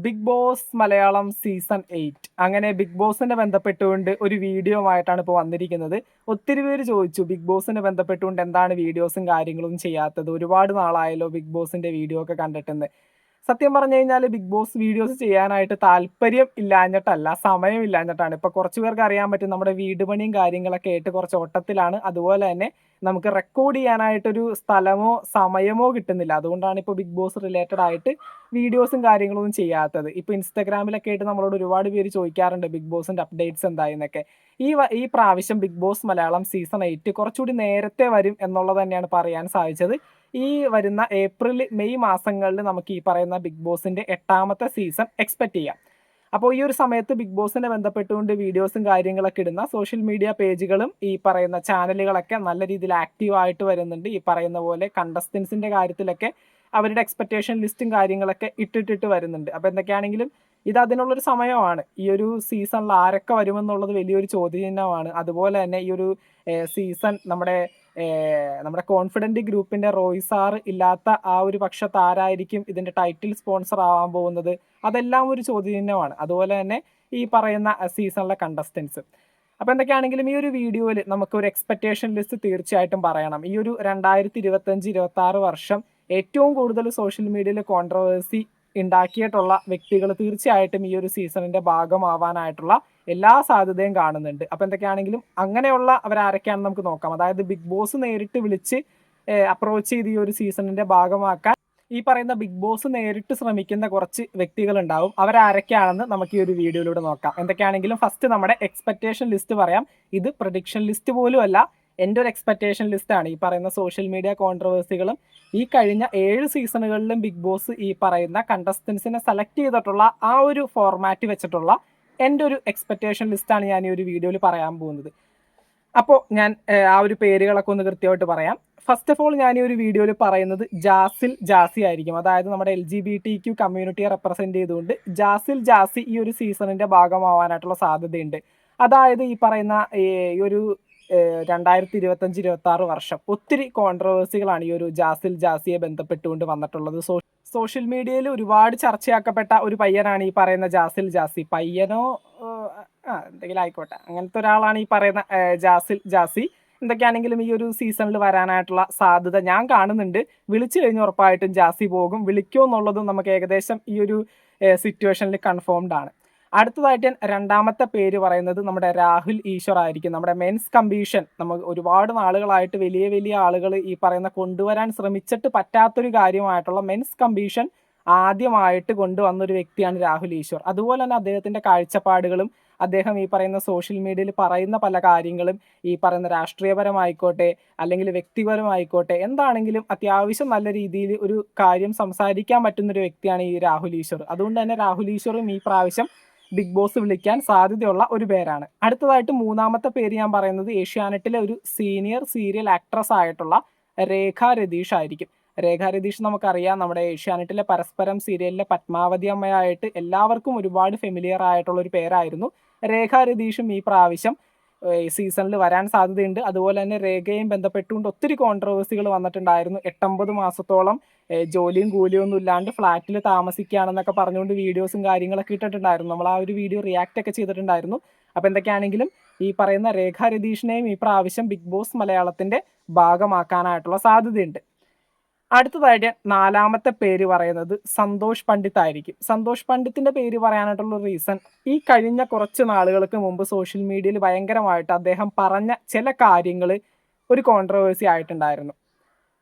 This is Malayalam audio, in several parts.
ബിഗ് ബോസ് മലയാളം സീസൺ 8 അങ്ങനെ ബിഗ് ബോസിനെ ബന്ധപ്പെട്ടുകൊണ്ട് ഒരു വീഡിയോ ആയിട്ടാണ് ഇപ്പോൾ വന്നിരിക്കുന്നത്. ഒത്തിരി പേര് ചോദിച്ചു ബിഗ് ബോസിനെ ബന്ധപ്പെട്ടുകൊണ്ട് എന്താണ് വീഡിയോസും കാര്യങ്ങളും ചെയ്യാത്തത്, ഒരുപാട് നാളായല്ലോ ബിഗ് ബോസിന്റെ വീഡിയോ ഒക്കെ കണ്ടിട്ടെന്ന്. സത്യം പറഞ്ഞു കഴിഞ്ഞാൽ ബിഗ് ബോസ് വീഡിയോസ് ചെയ്യാനായിട്ട് താല്പര്യം ഇല്ലാഞ്ഞിട്ടല്ല, സമയം ഇല്ലാഞ്ഞിട്ടാണ്. ഇപ്പൊ കുറച്ച് പേർക്ക് അറിയാൻ പറ്റും നമ്മുടെ വീട് പണിയും കാര്യങ്ങളൊക്കെ ആയിട്ട് കുറച്ച് ഓട്ടത്തിലാണ്. അതുപോലെ തന്നെ നമുക്ക് റെക്കോർഡ് ചെയ്യാനായിട്ടൊരു സ്ഥലമോ സമയമോ കിട്ടുന്നില്ല. അതുകൊണ്ടാണ് ഇപ്പോൾ ബിഗ് ബോസ് റിലേറ്റഡ് ആയിട്ട് വീഡിയോസും കാര്യങ്ങളൊന്നും ചെയ്യാത്തത്. ഇപ്പോൾ ഇൻസ്റ്റാഗ്രാമിലൊക്കെ ആയിട്ട് നമ്മളോട് ഒരുപാട് പേര് ചോദിക്കാറുണ്ട് ബിഗ് ബോസിന്റെ അപ്ഡേറ്റ്സ് എന്തായെന്നൊക്കെ. ഈ പ്രാവശ്യം ബിഗ് ബോസ് മലയാളം സീസൺ 8 കുറച്ചുകൂടി നേരത്തെ വരും എന്നുള്ളത് തന്നെയാണ് പറയാൻ സാധിച്ചത്. ഈ വരുന്ന ഏപ്രിൽ മെയ് മാസങ്ങളിൽ നമുക്ക് ഈ പറയുന്ന ബിഗ് ബോസിന്റെ 8ാമത്തെ സീസൺ എക്സ്പെക്ട് ചെയ്യാം. അപ്പോൾ ഈ ഒരു സമയത്ത് ബിഗ് ബോസിനെ ബന്ധപ്പെട്ടുകൊണ്ട് വീഡിയോസും കാര്യങ്ങളൊക്കെ ഇടുന്ന സോഷ്യൽ മീഡിയ പേജുകളും ഈ പറയുന്ന ചാനലുകളൊക്കെ നല്ല രീതിയിൽ ആക്റ്റീവ് ആയിട്ട് വരുന്നുണ്ട്. ഈ പറയുന്ന പോലെ കണ്ടസ്റ്റൻസിന്റെ കാര്യത്തിലൊക്കെ അവരുടെ എക്സ്പെക്ടേഷൻ ലിസ്റ്റും കാര്യങ്ങളൊക്കെ ഇട്ടിട്ട് വരുന്നുണ്ട്. അപ്പോൾ എന്തൊക്കെയാണെങ്കിലും ഇത് അതിനുള്ളൊരു സമയമാണ്. ഈ ഒരു സീസണിൽ ആരൊക്കെ വരുമെന്നുള്ളത് വലിയൊരു ചോദ്യചിഹ്നമാണ്. അതുപോലെ തന്നെ ഈ ഒരു സീസൺ നമ്മുടെ കോൺഫിഡൻറ്റ് ഗ്രൂപ്പിന്റെ റോയ് സാർ ഇല്ലാത്ത ആ ഒരു പക്ഷത്ത് ആരായിരിക്കും ഇതിന്റെ ടൈറ്റിൽ സ്പോൺസർ ആവാൻ പോകുന്നത്, അതെല്ലാം ഒരു ചോദ്യചിഹ്നമാണ്. അതുപോലെ തന്നെ ഈ പറയുന്ന സീസണിലെ കണ്ടസ്റ്റൻസ്. അപ്പോൾ എന്തൊക്കെയാണെങ്കിലും ഈ ഒരു വീഡിയോയിൽ നമുക്കൊരു എക്സ്പെക്ടേഷൻ ലിസ്റ്റ് തീർച്ചയായിട്ടും പറയണം. ഈ ഒരു 2025-26 വർഷം ഏറ്റവും കൂടുതൽ സോഷ്യൽ മീഡിയയിൽ കോൺട്രവേഴ്സി ഉണ്ടാക്കിയിട്ടുള്ള വ്യക്തികൾ തീർച്ചയായിട്ടും ഈ ഒരു സീസണിന്റെ ഭാഗമാവാനായിട്ടുള്ള എല്ലാ സാധ്യതയും കാണുന്നുണ്ട്. അപ്പോൾ എന്തൊക്കെയാണെങ്കിലും അങ്ങനെയുള്ള അവരാരൊക്കെയാണെന്ന് നമുക്ക് നോക്കാം. അതായത് ബിഗ് ബോസ് നേരിട്ട് വിളിച്ച് അപ്രോച്ച് ചെയ്ത് ഈ ഒരു സീസണിന്റെ ഭാഗമാക്കാൻ ഈ പറയുന്ന ബിഗ് ബോസ് നേരിട്ട് ശ്രമിക്കുന്ന കുറച്ച് വ്യക്തികളുണ്ടാവും. അവരാരൊക്കെയാണെന്ന് നമുക്ക് ഈ ഒരു വീഡിയോയിലൂടെ നോക്കാം. എന്തൊക്കെയാണെങ്കിലും ഫസ്റ്റ് നമ്മുടെ എക്സ്പെക്ടേഷൻ ലിസ്റ്റ് പറയാം. ഇത് പ്രഡിക്ഷൻ ലിസ്റ്റ് പോലും അല്ല, എൻ്റെ ഒരു എക്സ്പെക്ടേഷൻ ലിസ്റ്റാണ്. ഈ പറയുന്ന സോഷ്യൽ മീഡിയ കോൺട്രവേഴ്സികളും ഈ കഴിഞ്ഞ 7 സീസണുകളിലും ബിഗ് ബോസ് ഈ പറയുന്ന കണ്ടസ്റ്റൻസിനെ സെലക്ട് ചെയ്തിട്ടുള്ള ആ ഒരു ഫോർമാറ്റ് വെച്ചിട്ടുള്ള എൻ്റെ ഒരു എക്സ്പെക്ടേഷൻ ലിസ്റ്റാണ് ഞാൻ ഈ ഒരു വീഡിയോയിൽ പറയാൻ പോകുന്നത്. അപ്പോൾ ഞാൻ ആ ഒരു പേരുകളൊക്കെ ഒന്ന് കൃത്യമായിട്ട് പറയാം. ഫസ്റ്റ് ഓഫ് ഓൾ ഞാൻ ഈ ഒരു വീഡിയോയിൽ പറയുന്നത് ജാസി ആയിരിക്കും. അതായത് നമ്മുടെ LGBTQ കമ്മ്യൂണിറ്റിയെ റെപ്രസെൻറ്റ് ചെയ്തുകൊണ്ട് ജാസി ഈ ഒരു സീസണിൻ്റെ ഭാഗമാവാനായിട്ടുള്ള സാധ്യതയുണ്ട്. അതായത് ഈ പറയുന്ന ഈ ഒരു 2025-26 വർഷം ഒത്തിരി കോൺട്രവേഴ്സികളാണ് ഈ ഒരു ജാസിയെ ബന്ധപ്പെട്ടുകൊണ്ട് വന്നിട്ടുള്ളത്. സോഷ്യൽ മീഡിയയിൽ ഒരുപാട് ചർച്ചയാക്കപ്പെട്ട ഒരു പയ്യനാണ് ഈ പറയുന്ന ജാസി. പയ്യനോ എന്തെങ്കിലും ആയിക്കോട്ടെ, അങ്ങനത്തെ ഒരാളാണ് ഈ പറയുന്ന ജാസി. എന്തൊക്കെയാണെങ്കിലും ഈ ഒരു സീസണിൽ വരാനായിട്ടുള്ള സാധ്യത ഞാൻ കാണുന്നുണ്ട്. വിളിച്ചു കഴിഞ്ഞ് ഉറപ്പായിട്ടും ജാസി പോകും. വിളിക്കുമോ എന്നുള്ളതും നമുക്ക് ഏകദേശം ഈ ഒരു സിറ്റുവേഷനിൽ കൺഫേംഡ് ആണ്. അടുത്തതായിട്ട് രണ്ടാമത്തെ പേര് പറയുന്നത് നമ്മുടെ രാഹുൽ ഈശ്വർ ആയിരിക്കും. നമ്മുടെ മെൻസ് കമ്മീഷൻ, നമുക്ക് ഒരുപാട് നാളുകളായിട്ട് വലിയ വലിയ ആളുകൾ ഈ പറയുന്ന കൊണ്ടുവരാൻ ശ്രമിച്ചിട്ട് പറ്റാത്തൊരു കാര്യമായിട്ടുള്ള മെൻസ് കമ്മീഷൻ ആദ്യമായിട്ട് കൊണ്ടുവന്നൊരു വ്യക്തിയാണ് രാഹുൽ ഈശ്വർ. അതുപോലെ തന്നെ അദ്ദേഹത്തിൻ്റെ കാഴ്ചപ്പാടുകളും അദ്ദേഹം ഈ പറയുന്ന സോഷ്യൽ മീഡിയയിൽ പറയുന്ന പല കാര്യങ്ങളും ഈ പറയുന്ന രാഷ്ട്രീയപരമായിക്കോട്ടെ അല്ലെങ്കിൽ വ്യക്തിപരമായിക്കോട്ടെ എന്താണെങ്കിലും അത്യാവശ്യം നല്ല രീതിയിൽ ഒരു കാര്യം സംസാരിക്കാൻ പറ്റുന്നൊരു വ്യക്തിയാണ് ഈ രാഹുൽ ഈശ്വർ. അതുകൊണ്ട് തന്നെ രാഹുൽ ഈശ്വറും ഈ പ്രാവശ്യം ബിഗ് ബോസ് വിളിക്കാൻ സാധ്യതയുള്ള ഒരു പേരാണ്. അടുത്തതായിട്ട് മൂന്നാമത്തെ പേര് ഞാൻ പറയുന്നത് ഏഷ്യാനെറ്റിലെ ഒരു സീനിയർ സീരിയൽ ആക്ട്രസ് ആയിട്ടുള്ള രേഖ രതീഷ് ആയിരിക്കും. രേഖ രതീഷ് നമുക്കറിയാം, നമ്മുടെ ഏഷ്യാനെറ്റിലെ പരസ്പരം സീരിയലിലെ പത്മാവതി അമ്മയായിട്ട് എല്ലാവർക്കും ഒരുപാട് ഫെമിലിയർ ആയിട്ടുള്ള ഒരു പേരായിരുന്നു. രേഖ രതീഷും ഈ പ്രാവശ്യം സീസണിൽ വരാൻ സാധ്യതയുണ്ട്. അതുപോലെ തന്നെ രേഖയും ബന്ധപ്പെട്ടുകൊണ്ട് ഒത്തിരി കോൺട്രവേഴ്സികൾ വന്നിട്ടുണ്ടായിരുന്നു. 8-9 മാസത്തോളം ജോലിയും കൂലിയും ഒന്നും ഇല്ലാണ്ട് ഫ്ലാറ്റിൽ താമസിക്കുകയാണെന്നൊക്കെ പറഞ്ഞുകൊണ്ട് വീഡിയോസും കാര്യങ്ങളൊക്കെ ഇട്ടിട്ടുണ്ടായിരുന്നു. നമ്മൾ ആ ഒരു വീഡിയോ റിയാക്ട് ഒക്കെ ചെയ്തിട്ടുണ്ടായിരുന്നു. അപ്പോൾ എന്തൊക്കെയാണെങ്കിലും ഈ പറയുന്ന രേഖ രതീഷിനെയും ഈ പ്രാവശ്യം ബിഗ് ബോസ് മലയാളത്തിൻ്റെ ഭാഗമാക്കാനായിട്ടുള്ള സാധ്യതയുണ്ട്. അടുത്തതായിട്ട് നാലാമത്തെ പേര് പറയുന്നത് സന്തോഷ് പണ്ഡിറ്റ് ആയിരിക്കും. സന്തോഷ് പണ്ഡിറ്റിന്റെ പേര് പറയാനായിട്ടുള്ള റീസൺ, ഈ കഴിഞ്ഞ കുറച്ച് നാളുകൾക്ക് മുമ്പ് സോഷ്യൽ മീഡിയയിൽ ഭയങ്കരമായിട്ട് അദ്ദേഹം പറഞ്ഞ ചില കാര്യങ്ങൾ ഒരു കോൺട്രവേഴ്സി ആയിട്ടുണ്ടായിരുന്നു.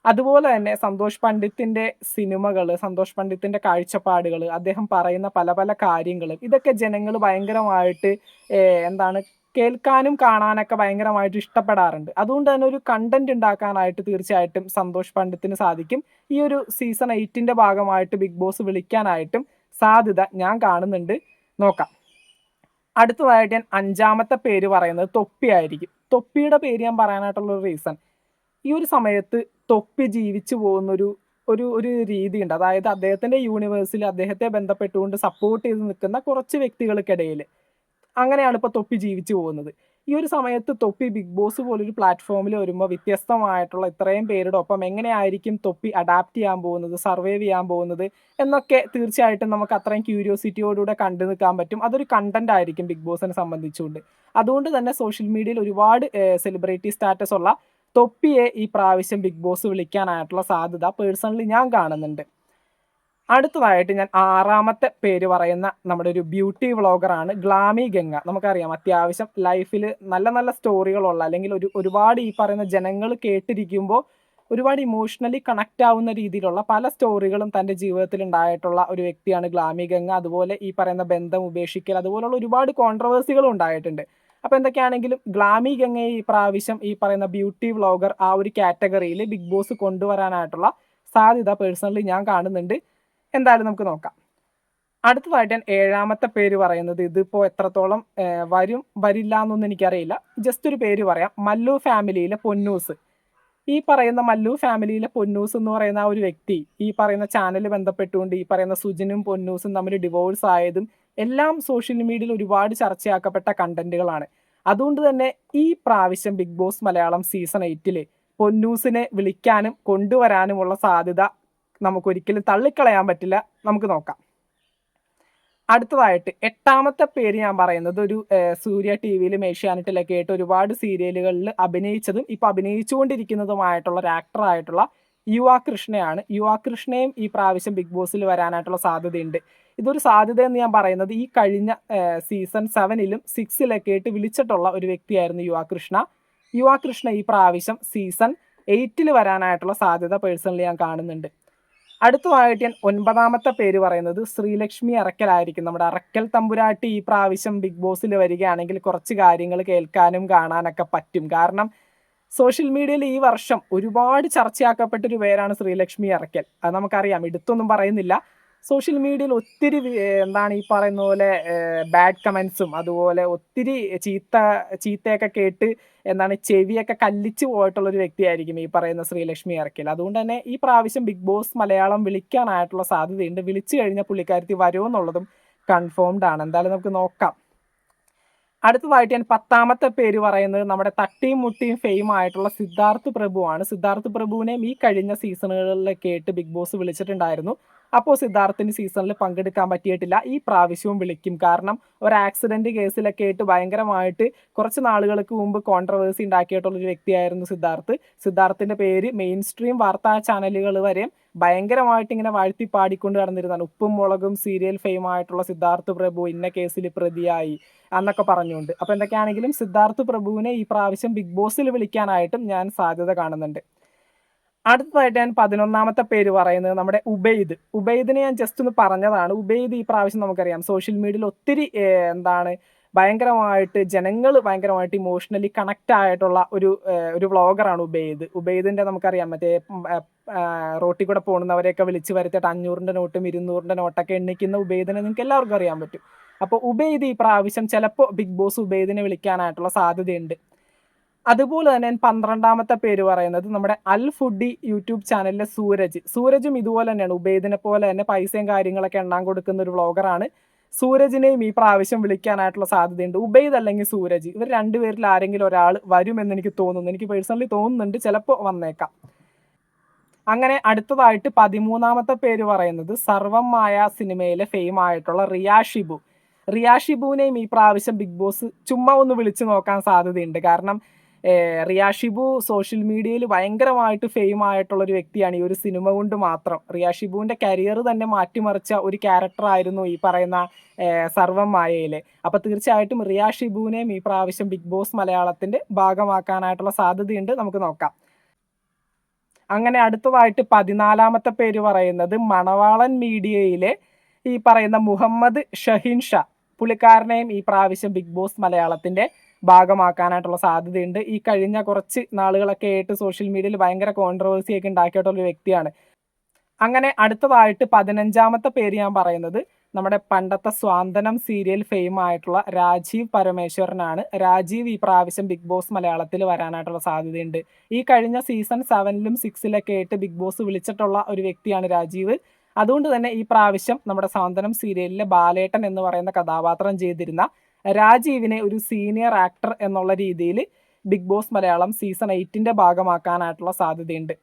അതുപോലെ തന്നെ സന്തോഷ് പണ്ഡിറ്റിന്റെ സിനിമകൾ, സന്തോഷ് പണ്ഡിറ്റിന്റെ കാഴ്ചപ്പാടുകൾ, അദ്ദേഹം പറയുന്ന പല പല കാര്യങ്ങൾ, ഇതൊക്കെ ജനങ്ങൾ ഭയങ്കരമായിട്ട് എന്താണ് കേൾക്കാനും കാണാനൊക്കെ ഭയങ്കരമായിട്ട് ഇഷ്ടപ്പെടാറുണ്ട്. അതുകൊണ്ട് തന്നെ ഒരു കണ്ടന്റ് ഉണ്ടാക്കാനായിട്ട് തീർച്ചയായിട്ടും സന്തോഷ് പണ്ഡിത്തിന് സാധിക്കും. ഈ ഒരു സീസൺ 8ന്റെ ഭാഗമായിട്ട് ബിഗ് ബോസ് വിളിക്കാനായിട്ടും സാധ്യത ഞാൻ കാണുന്നുണ്ട്. നോക്കാം. അടുത്തതായിട്ട് ഞാൻ അഞ്ചാമത്തെ പേര് പറയുന്നത് തൊപ്പി ആയിരിക്കും. തൊപ്പിയുടെ പേര് ഞാൻ പറയാനായിട്ടുള്ള ഒരു റീസൺ, ഈ ഒരു സമയത്ത് തൊപ്പി ജീവിച്ചു പോകുന്നൊരു ഒരു ഒരു രീതിയുണ്ട്. അതായത് അദ്ദേഹത്തിൻ്റെ യൂണിവേഴ്സിൽ അദ്ദേഹത്തെ ബന്ധപ്പെട്ടുകൊണ്ട് സപ്പോർട്ട് ചെയ്ത് നിൽക്കുന്ന കുറച്ച് വ്യക്തികൾക്കിടയിൽ അങ്ങനെയാണ് ഇപ്പോൾ തൊപ്പി ജീവിച്ചു പോകുന്നത്. ഈ ഒരു സമയത്ത് തൊപ്പി ബിഗ് ബോസ് പോലൊരു പ്ലാറ്റ്ഫോമിൽ വരുമ്പോൾ വ്യത്യസ്തമായിട്ടുള്ള ഇത്രയും പേരുടെ ഒപ്പം എങ്ങനെയായിരിക്കും തൊപ്പി അഡാപ്റ്റ് ചെയ്യാൻ പോകുന്നത്, സർവൈവ് ചെയ്യാൻ പോകുന്നത് എന്നൊക്കെ തീർച്ചയായിട്ടും നമുക്ക് അത്രയും ക്യൂരിയോസിറ്റിയോടുകൂടെ കണ്ടു നിൽക്കാൻ പറ്റും. അതൊരു കണ്ടന്റ് ആയിരിക്കും ബിഗ് ബോസിനെ സംബന്ധിച്ചുകൊണ്ട്. അതുകൊണ്ട് തന്നെ സോഷ്യൽ മീഡിയയിൽ ഒരുപാട് സെലിബ്രിറ്റി സ്റ്റാറ്റസ് ഉള്ള തൊപ്പിയെ ഈ പ്രാവശ്യം ബിഗ് ബോസ് വിളിക്കാനായിട്ടുള്ള സാധ്യത പേഴ്സണലി ഞാൻ കാണുന്നുണ്ട്. അടുത്തതായിട്ട് ഞാൻ 6ാമത്തെ പേര് പറയുന്ന നമ്മുടെ ഒരു ബ്യൂട്ടി വ്ളോഗറാണ് ഗ്ലാമി ഗംഗ. നമുക്കറിയാം അത്യാവശ്യം ലൈഫിൽ നല്ല നല്ല സ്റ്റോറികളുള്ള, അല്ലെങ്കിൽ ഒരുപാട് ഈ പറയുന്ന ജനങ്ങൾ കേട്ടിരിക്കുമ്പോൾ ഒരുപാട് ഇമോഷണലി കണക്റ്റ് ആവുന്ന രീതിയിലുള്ള പല സ്റ്റോറികളും തൻ്റെ ജീവിതത്തിൽ ഉണ്ടായിട്ടുള്ള ഒരു വ്യക്തിയാണ് ഗ്ലാമി ഗംഗ. അതുപോലെ ഈ പറയുന്ന ബന്ധം ഉപേക്ഷിക്കൽ, അതുപോലുള്ള ഒരുപാട് കോൺട്രവേഴ്സികളും ഉണ്ടായിട്ടുണ്ട്. അപ്പോൾ എന്തൊക്കെയാണെങ്കിലും ഗ്ലാമി ഗംഗയെ ഈ പ്രാവശ്യം ഈ പറയുന്ന ബ്യൂട്ടി വ്ളോഗർ ആ ഒരു കാറ്റഗറിയിൽ ബിഗ് ബോസ് കൊണ്ടുവരാനായിട്ടുള്ള സാധ്യത പേഴ്സണലി ഞാൻ കാണുന്നുണ്ട്. എന്തായാലും നമുക്ക് നോക്കാം. അടുത്തതായിട്ട് ഞാൻ 7ാമത്തെ പേര് പറയുന്നത്, ഇതിപ്പോൾ എത്രത്തോളം വരില്ല എന്നൊന്നും എനിക്കറിയില്ല, ജസ്റ്റ് ഒരു പേര് പറയാം. മല്ലു ഫാമിലിയിലെ പൊന്നൂസ്. ഈ പറയുന്ന മല്ലു ഫാമിലിയിലെ പൊന്നൂസ് എന്ന് പറയുന്ന ആ ഒരു വ്യക്തി ഈ പറയുന്ന ചാനൽ ബന്ധപ്പെട്ടുകൊണ്ട് ഈ പറയുന്ന സുജിനും പൊന്നൂസും തമ്മിൽ ഡിവോഴ്സ് ആയതും എല്ലാം സോഷ്യൽ മീഡിയയിൽ ഒരുപാട് ചർച്ചയാക്കപ്പെട്ട കണ്ടന്റുകളാണ്. അതുകൊണ്ട് തന്നെ ഈ പ്രാവശ്യം ബിഗ് ബോസ് മലയാളം സീസൺ 8 പൊന്നൂസിനെ വിളിക്കാനും കൊണ്ടുവരാനുമുള്ള സാധ്യത നമുക്കൊരിക്കലും തള്ളിക്കളയാൻ പറ്റില്ല. നമുക്ക് നോക്കാം. അടുത്തതായിട്ട് 8ാമത്തെ പേര് ഞാൻ പറയുന്നത് ഒരു സൂര്യ ടി വിയിലും ഏഷ്യാനെറ്റിലൊക്കെ ആയിട്ട് ഒരുപാട് സീരിയലുകളിൽ അഭിനയിച്ചതും ഇപ്പോൾ അഭിനയിച്ചുകൊണ്ടിരിക്കുന്നതുമായിട്ടുള്ള ഒരു ആക്ടറായിട്ടുള്ള യുവ കൃഷ്ണയാണ്. യുവ കൃഷ്ണയും ഈ പ്രാവശ്യം ബിഗ് ബോസിൽ വരാനായിട്ടുള്ള സാധ്യതയുണ്ട്. ഇതൊരു സാധ്യത എന്ന് ഞാൻ പറയുന്നത് ഈ കഴിഞ്ഞ സീസൺ 7ലും 6ലൊക്കെ ആയിട്ട് വിളിച്ചിട്ടുള്ള ഒരു വ്യക്തിയായിരുന്നു യുവ കൃഷ്ണ. യുവ കൃഷ്ണ ഈ പ്രാവശ്യം സീസൺ 8 വരാനായിട്ടുള്ള സാധ്യത പേഴ്സണലി ഞാൻ കാണുന്നുണ്ട്. അടുത്തതായിട്ട് ഞാൻ 9ാമത്തെ പേര് പറയുന്നത് ശ്രീലക്ഷ്മി അറക്കലായിരിക്കും. നമ്മുടെ അറക്കൽ തമ്പുരാട്ടി ഈ പ്രാവശ്യം ബിഗ് ബോസിൽ വരികയാണെങ്കിൽ കുറച്ച് കാര്യങ്ങൾ കേൾക്കാനും കാണാനൊക്കെ പറ്റും. കാരണം സോഷ്യൽ മീഡിയയിൽ ഈ വർഷം ഒരുപാട് ചർച്ചയാക്കപ്പെട്ടൊരു പേരാണ് ശ്രീലക്ഷ്മി അറക്കൽ. അത് നമുക്കറിയാം, എടുത്തൊന്നും പറയുന്നില്ല. സോഷ്യൽ മീഡിയയിൽ ഒത്തിരി എന്താണ് ഈ പറയുന്ന പോലെ ബാഡ് കമൻസും അതുപോലെ ഒത്തിരി ചീത്തയൊക്കെ കേട്ട് എന്താണ് ചെവിയൊക്കെ കല്ലിച്ച് പോയിട്ടുള്ളൊരു വ്യക്തിയായിരിക്കും ഈ പറയുന്ന ശ്രീലക്ഷ്മി അറക്കൽ. അതുകൊണ്ട് തന്നെ ഈ പ്രാവശ്യം ബിഗ് ബോസ് മലയാളം വിളിക്കാനായിട്ടുള്ള സാധ്യതയുണ്ട്. വിളിച്ചു കഴിഞ്ഞാൽ പുള്ളിക്കാരത്തി വരുമെന്നുള്ളതും കൺഫേംഡ് ആണ്. എന്തായാലും നമുക്ക് നോക്കാം. അടുത്തതായിട്ട് ഞാൻ 10ാമത്തെ പേര് പറയുന്നത് നമ്മുടെ തട്ടിയും മുട്ടിയും ഫെയിം ആയിട്ടുള്ള സിദ്ധാർത്ഥ് പ്രഭുവാണ്. സിദ്ധാർത്ഥ് പ്രഭുവിനെയും ഈ കഴിഞ്ഞ സീസണുകളിലൊക്കെ ആയിട്ട് ബിഗ് ബോസ് വിളിച്ചിട്ടുണ്ടായിരുന്നു. അപ്പോൾ സിദ്ധാർത്ഥിന് സീസണിൽ പങ്കെടുക്കാൻ പറ്റിയിട്ടില്ല. ഈ പ്രാവശ്യവും വിളിക്കും. കാരണം ഒരു ആക്സിഡൻറ്റ് കേസിലൊക്കെ ആയിട്ട് ഭയങ്കരമായിട്ട് കുറച്ച് നാളുകൾക്ക് മുമ്പ് കോൺട്രവേഴ്സി ഉണ്ടാക്കിയിട്ടുള്ളൊരു വ്യക്തിയായിരുന്നു സിദ്ധാർത്ഥ്. സിദ്ധാർത്ഥിൻ്റെ പേര് മെയിൻ സ്ട്രീം വാർത്താ ചാനലുകൾ വരെ ഭയങ്കരമായിട്ട് ഇങ്ങനെ വാഴ്ത്തി പാടിക്കൊണ്ട് കടന്നിരുന്നതാണ്. ഉപ്പും മുളകും സീരിയൽ ഫെയിം ആയിട്ടുള്ള സിദ്ധാർത്ഥ് പ്രഭു ഇന്ന കേസിൽ പ്രതിയായി എന്നൊക്കെ പറഞ്ഞുകൊണ്ട്. അപ്പോൾ എന്തൊക്കെയാണെങ്കിലും സിദ്ധാർത്ഥ് പ്രഭുവിനെ ഈ പ്രാവശ്യം ബിഗ് ബോസിൽ വിളിക്കാനായിട്ടും ഞാൻ സാധ്യത കാണുന്നുണ്ട്. അടുത്തതായിട്ട് ഞാൻ 11ാമത്തെ പേര് പറയുന്നത് നമ്മുടെ ഉബൈദിനെ ഞാൻ ജസ്റ്റ് ഒന്ന് പറഞ്ഞതാണ്. ഉബൈദ് ഈ പ്രാവശ്യം നമുക്കറിയാം സോഷ്യൽ മീഡിയയിൽ ഒത്തിരി ഭയങ്കരമായിട്ട് ജനങ്ങൾ ഭയങ്കരമായിട്ട് ഇമോഷണലി കണക്റ്റ് ആയിട്ടുള്ള ഒരു വ്ളോഗറാണ് ഉബൈദിൻ്റെ നമുക്കറിയാം, മറ്റേ റോട്ടിൽ കൂടെ പോകുന്നവരെയൊക്കെ വിളിച്ച് വരുത്തിയിട്ട് 500ൻ്റെ നോട്ടും 200ൻ്റെ നോട്ടൊക്കെ എണ്ണിക്കുന്ന ഉബൈദിനെ നിങ്ങൾക്ക് എല്ലാവർക്കും അറിയാൻ പറ്റും. അപ്പോൾ ഉബൈദ് ഈ പ്രാവശ്യം ചിലപ്പോൾ ബിഗ് ബോസ് ഉബൈദിനെ വിളിക്കാനായിട്ടുള്ള സാധ്യതയുണ്ട്. അതുപോലെ തന്നെ ഞാൻ 12ാമത്തെ പേര് പറയുന്നത് നമ്മുടെ അൽ ഫുഡി യൂട്യൂബ് ചാനലിലെ സൂരജും ഇതുപോലെ തന്നെയാണ്. ഉബൈദിനെ പോലെ തന്നെ പൈസയും കാര്യങ്ങളൊക്കെ എണ്ണാൻ കൊടുക്കുന്ന ഒരു വ്ളോഗറാണ്. സൂരജിനെയും ഈ പ്രാവശ്യം വിളിക്കാനായിട്ടുള്ള സാധ്യതയുണ്ട്. ഉബൈദ് അല്ലെങ്കിൽ സൂരജ്, ഇവർ രണ്ടുപേരിൽ ആരെങ്കിലും ഒരാൾ വരുമെന്ന് എനിക്ക് തോന്നുന്നു. എനിക്ക് പേഴ്സണലി തോന്നുന്നുണ്ട്, ചിലപ്പോൾ വന്നേക്കാം. അങ്ങനെ അടുത്തതായിട്ട് 13ാമത്തെ പേര് പറയുന്നത് സർവം മായ സിനിമയിലെ ഫെയിം ആയിട്ടുള്ള റിയ ഷിബുവിനെയും ഈ പ്രാവശ്യം ബിഗ് ബോസ് ചുമ്മാ ഒന്ന് വിളിച്ചു നോക്കാൻ സാധ്യതയുണ്ട്. കാരണം റിയ ഷിബു സോഷ്യൽ മീഡിയയിൽ ഭയങ്കരമായിട്ട് ഫെയിം ആയിട്ടുള്ളൊരു വ്യക്തിയാണ്. ഈ ഒരു സിനിമ കൊണ്ട് മാത്രം റിയ ഷിബുവിൻ്റെ കരിയർ തന്നെ മാറ്റിമറിച്ച ഒരു ക്യാരക്ടറായിരുന്നു ഈ പറയുന്ന സർവം മായയിലെ. അപ്പോൾ തീർച്ചയായിട്ടും റിയ ഷിബുവിനെയും ഈ പ്രാവശ്യം ബിഗ് ബോസ് മലയാളത്തിൻ്റെ ഭാഗമാക്കാനായിട്ടുള്ള സാധ്യതയുണ്ട്. നമുക്ക് നോക്കാം. അങ്ങനെ അടുത്തതായിട്ട് 14ാമത്തെ പേര് പറയുന്നത് മണവാളൻ മീഡിയയിലെ ഈ പറയുന്ന മുഹമ്മദ് ഷഹീൻ ഷാ. പുള്ളിക്കാരനെയും ഈ പ്രാവശ്യം ബിഗ് ബോസ് മലയാളത്തിൻ്റെ ഭാഗമാക്കാനായിട്ടുള്ള സാധ്യതയുണ്ട്. ഈ കഴിഞ്ഞ കുറച്ച് നാളുകളൊക്കെ ആയിട്ട് സോഷ്യൽ മീഡിയയിൽ ഭയങ്കര കോൺട്രവേഴ്സിയൊക്കെ ഉണ്ടാക്കിയിട്ടുള്ളൊരു വ്യക്തിയാണ്. അങ്ങനെ അടുത്തതായിട്ട് 15ാമത്തെ പേര് ഞാൻ പറയുന്നത് നമ്മുടെ പണ്ടത്തെ സ്വാന്തനം സീരിയൽ ഫെയിം ആയിട്ടുള്ള രാജീവ് പരമേശ്വരനാണ്. രാജീവ് ഈ പ്രാവശ്യം ബിഗ് ബോസ് മലയാളത്തിൽ വരാനായിട്ടുള്ള സാധ്യതയുണ്ട്. ഈ കഴിഞ്ഞ സീസൺ 7ലും 6ലൊക്കെ ആയിട്ട് ബിഗ് ബോസ് വിളിച്ചിട്ടുള്ള ഒരു വ്യക്തിയാണ് രാജീവ്. അതുകൊണ്ട് തന്നെ ഈ പ്രാവശ്യം നമ്മുടെ സ്വാന്തനം സീരിയലിലെ ബാലേട്ടൻ എന്ന് പറയുന്ന കഥാപാത്രം ചെയ്തിരുന്ന രാജീവിനെ ഒരു സീനിയർ ആക്ടർ എന്നുള്ള രീതിയിൽ ബിഗ് ബോസ് മലയാളം സീസൺ 8ന്റെ ഭാഗമാക്കാനായിട്ടുള്ള സാധ്യതയുണ്ട്.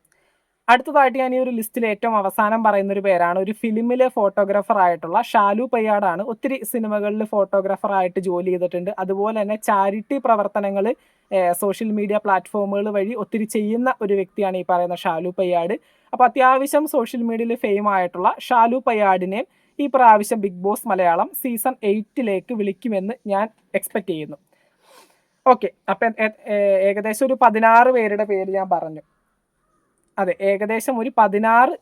അടുത്തതായിട്ട് ഞാൻ ഈ ഒരു ലിസ്റ്റിൽ ഏറ്റവും അവസാനം പറയുന്ന ഒരു പേരാണ് ഒരു ഫിലിമിലെ ഫോട്ടോഗ്രാഫർ ആയിട്ടുള്ള ഷാലു പയ്യാടാണ്. ഒത്തിരി സിനിമകളിൽ ഫോട്ടോഗ്രാഫർ ആയിട്ട് ജോലി ചെയ്തിട്ടുണ്ട്. അതുപോലെ തന്നെ ചാരിറ്റി പ്രവർത്തനങ്ങൾ സോഷ്യൽ മീഡിയ പ്ലാറ്റ്ഫോമുകൾ വഴി ഒത്തിരി ചെയ്യുന്ന ഒരു വ്യക്തിയാണ് ഈ പറയുന്ന ഷാലു പയ്യാട്. അപ്പോൾ അത്യാവശ്യം സോഷ്യൽ മീഡിയയിൽ ഫെയിം ആയിട്ടുള്ള ഷാലു പയ്യാടിനെ ഈ പ്രാവശ്യം ബിഗ് ബോസ് മലയാളം സീസൺ 8ലേക്ക് വിളിക്കുമെന്ന് ഞാൻ എക്സ്പെക്ട് ചെയ്യുന്നു. ഓക്കെ, അപ്പം ഏകദേശം ഒരു 16 പേരുടെ പേര് ഞാൻ പറഞ്ഞു. അതെ, ഏകദേശം ഒരു 16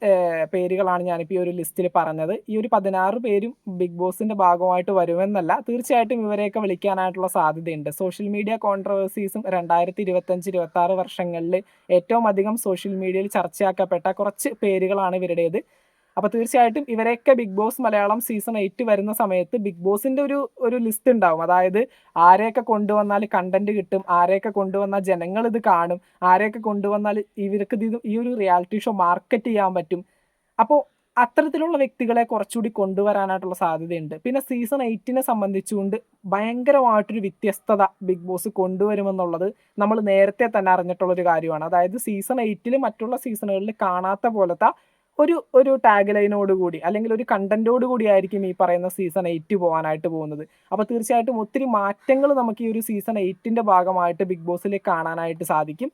പേരുകളാണ് ഞാനിപ്പോൾ ഈ ഒരു ലിസ്റ്റിൽ പറഞ്ഞത്. ഈ ഒരു 16 പേരും ബിഗ് ബോസിന്റെ ഭാഗമായിട്ട് വരുമെന്നല്ല, തീർച്ചയായിട്ടും ഇവരെയൊക്കെ വിളിക്കാനായിട്ടുള്ള സാധ്യതയുണ്ട്. സോഷ്യൽ മീഡിയ കോൺട്രവേഴ്സീസും 2025-26 വർഷങ്ങളിൽ ഏറ്റവും അധികം സോഷ്യൽ മീഡിയയിൽ ചർച്ചയാക്കപ്പെട്ട കുറച്ച് പേരുകളാണ് ഇവരുടേത്. അപ്പോൾ തീർച്ചയായിട്ടും ഇവരെയൊക്കെ ബിഗ് ബോസ് മലയാളം സീസൺ 8 വരുന്ന സമയത്ത് ബിഗ് ബോസിന്റെ ഒരു ലിസ്റ്റ് ഉണ്ടാവും. അതായത് ആരെയൊക്കെ കൊണ്ടുവന്നാൽ കണ്ടന്റ് കിട്ടും, ആരെയൊക്കെ കൊണ്ടുവന്നാൽ ജനങ്ങൾ ഇത് കാണും, ആരെയൊക്കെ കൊണ്ടുവന്നാൽ ഇവർക്ക് ഈ ഒരു റിയാലിറ്റി ഷോ മാർക്കറ്റ് ചെയ്യാൻ പറ്റും. അപ്പോൾ അത്തരത്തിലുള്ള വ്യക്തികളെ കുറച്ചുകൂടി കൊണ്ടുവരാനായിട്ടുള്ള സാധ്യതയുണ്ട്. പിന്നെ സീസൺ 8നെ സംബന്ധിച്ചുകൊണ്ട് ഭയങ്കരമായിട്ടൊരു വ്യത്യസ്തത ബിഗ് ബോസ് കൊണ്ടുവരുമെന്നുള്ളത് നമ്മൾ നേരത്തെ തന്നെ അറിഞ്ഞിട്ടുള്ളൊരു കാര്യമാണ്. അതായത് സീസൺ 8ൽ മറ്റുള്ള സീസണുകളിൽ കാണാത്ത പോലത്തെ ഒരു ടാഗ് ലൈനോട് കൂടി അല്ലെങ്കിൽ ഒരു കണ്ടന്റോട് കൂടി ആയിരിക്കും ഈ പറയുന്ന സീസൺ 8 പോകാനായിട്ട് പോകുന്നത്. അപ്പോൾ തീർച്ചയായിട്ടും ഒത്തിരി മാറ്റങ്ങൾ നമുക്ക് ഈ ഒരു സീസൺ 8ന്റെ ഭാഗമായിട്ട് ബിഗ് ബോസിൽ കാണാനായിട്ട് സാധിക്കും.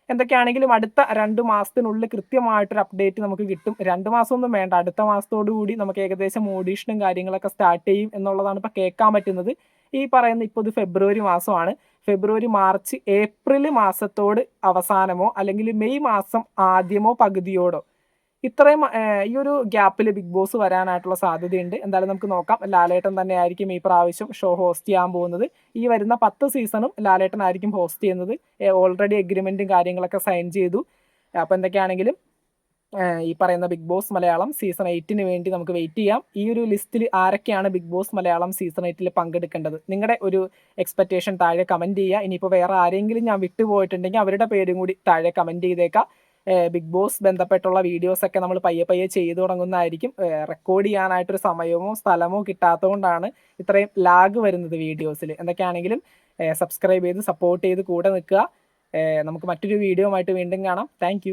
എന്തൊക്കെയാണെങ്കിലും അടുത്ത 2 മാസത്തിനുള്ളിൽ കൃത്യമായിട്ടൊരു അപ്ഡേറ്റ് നമുക്ക് കിട്ടും. 2 മാസമൊന്നും വേണ്ട, അടുത്ത മാസത്തോടു കൂടി നമുക്ക് ഏകദേശം ഓഡീഷനും കാര്യങ്ങളൊക്കെ സ്റ്റാർട്ട് ചെയ്യും എന്നുള്ളതാണ് ഇപ്പോൾ കേൾക്കാൻ പറ്റുന്നത്. ഈ പറയുന്ന ഇപ്പോൾ ഇത് ഫെബ്രുവരി മാസമാണ്. ഫെബ്രുവരി, മാർച്ച്, ഏപ്രിൽ മാസത്തോട് അവസാനമോ അല്ലെങ്കിൽ മെയ് മാസം ആദ്യമോ പകുതിയോടോ ഇത്രയും ഈ ഒരു ഗ്യാപ്പിൽ ബിഗ് ബോസ് വരാനായിട്ടുള്ള സാധ്യതയുണ്ട്. എന്തായാലും നമുക്ക് നോക്കാം. ലാലേട്ടൻ തന്നെ ആയിരിക്കും ഈ പ്രാവശ്യം ഷോ ഹോസ്റ്റ് ചെയ്യാൻ പോകുന്നത്. ഈ വരുന്ന 10 സീസണും ലാലേട്ടൻ ആയിരിക്കും ഹോസ്റ്റ് ചെയ്യുന്നത്. ഓൾറെഡി എഗ്രിമെൻറ്റും കാര്യങ്ങളൊക്കെ സൈൻ ചെയ്തു. അപ്പോൾ എന്തൊക്കെയാണെങ്കിലും ഈ പറയുന്ന ബിഗ് ബോസ് മലയാളം സീസൺ 8ന് വേണ്ടി നമുക്ക് വെയിറ്റ് ചെയ്യാം. ഈ ഒരു ലിസ്റ്റിൽ ആരൊക്കെയാണ് ബിഗ് ബോസ് മലയാളം സീസൺ 8ൽ പങ്കെടുക്കേണ്ടത്, നിങ്ങളുടെ ഒരു എക്സ്പെക്റ്റേഷൻ താഴെ കമൻറ്റ് ചെയ്യുക. ഇനിയിപ്പോൾ വേറെ ആരെങ്കിലും ഞാൻ വിട്ടുപോയിട്ടുണ്ടെങ്കിൽ അവരുടെ പേരും കൂടി താഴെ കമൻറ്റ് ചെയ്തേക്കാം. ബിഗ് ബോസ് ബന്ധപ്പെട്ടുള്ള വീഡിയോസൊക്കെ നമ്മൾ പയ്യെ ചെയ്തു തുടങ്ങുന്നതായിരിക്കും. റെക്കോർഡ് ചെയ്യാനായിട്ടൊരു സമയമോ സ്ഥലമോ കിട്ടാത്തതുകൊണ്ടാണ് ഇത്രയും ലാഗ് വരുന്നത് വീഡിയോസിൽ. എന്തൊക്കെയാണെങ്കിലും സബ്സ്ക്രൈബ് ചെയ്ത് സപ്പോർട്ട് ചെയ്ത് കൂടെ നിൽക്കുക. നമുക്ക് മറ്റൊരു വീഡിയോ ആയിട്ട് വീണ്ടും കാണാം. താങ്ക്